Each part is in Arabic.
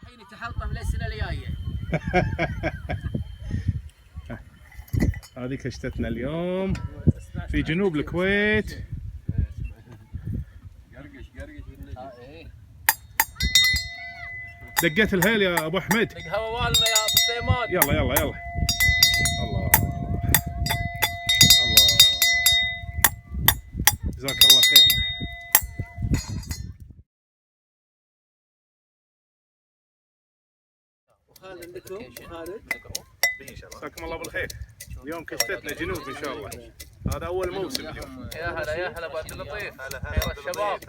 الحين يتحلطم للسنه الجايه. هذه كشتتنا اليوم في جنوب الكويت. دقيت الهيل يا ابو احمد. دق هوا والنا يا ابو سليمان. يلا يلا يلا. الله الله، جزاك الله خير. وخالد عندكم خالد. مساكم الله بالخير. اليوم كشتتنا جنوب ان شاء الله. هذا اول موسم اليوم. يا هلا يا هلا ابو عبد اللطيف. خير الشباب.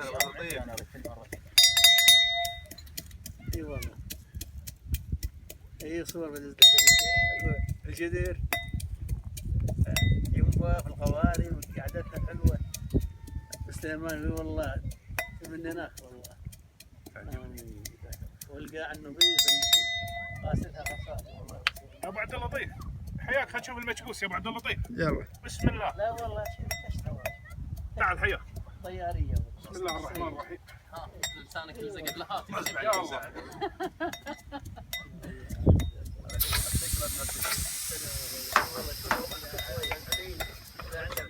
اي والله. اي صور بدز الجدير ينبا في القواري وقعدتنا حلوه. سليمان والله تمنيناك والله. والقاع النظيف غاسلها غسالة والله. يا ابو عبد اللطيف حياك، خلينا نشوف المكبوس يا ابو عبد اللطيف. يلا بسم الله. لا والله كشتة تعال حياك. طياريه. بسم الله الرحمن الرحيم. ها لسانك يلزق بلهات. يا الله.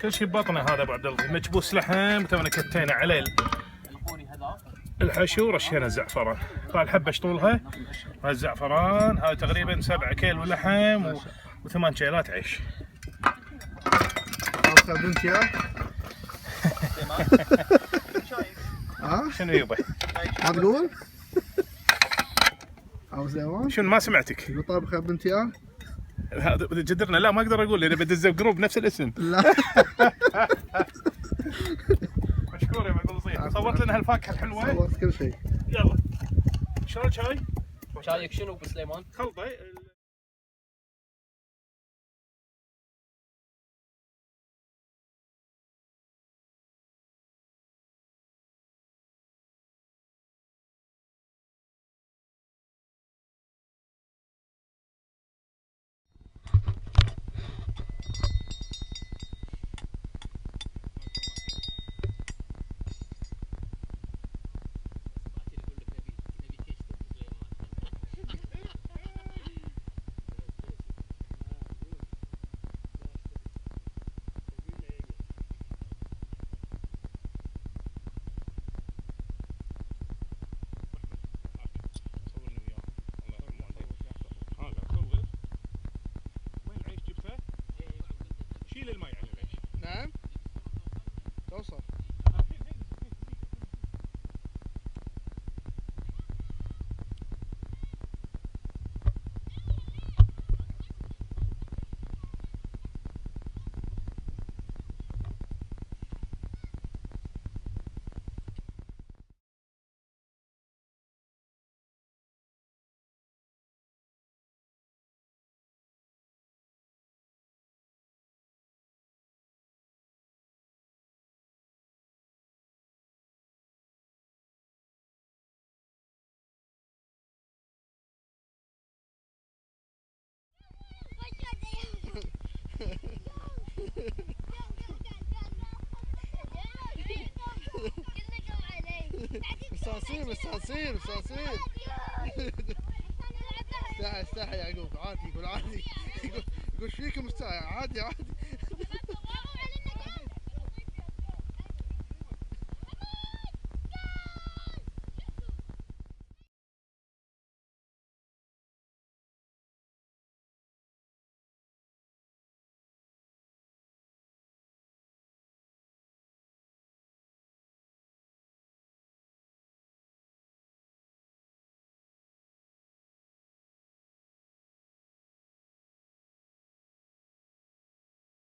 كل شيء ببطنه هذا ابو عبد اللطيف. مكبوس لحم تونا كتينا عليه الحشو ورشينا الزعفران. طال حبه طولها هاي الزعفران. هاي تقريبا 7 كيلو لحم و8 كيلات عيش. اخذ بنت يا ها شنو يبا؟ ما تقول؟ ابو سليمان شنو ما سمعتك؟ يقول طابخ بنت يا هذا جدرنا. لا ما اقدر اقول لان بدز جروب نفس الاسم. لا مشكور يا ابو عبد اللطيف. صورت لنا هالفاكهه الحلوه. صورت كل شيء. يلا شلون شاي؟ شايك شنو ابو سليمان؟ خلطه. شيل الماء على العيش. نعم توصل. مستانسين مستانسين مستانسين. استحى استحى يعقوب عادي. يقول عادي. يقول ايش فيكم مستحى عادي عادي.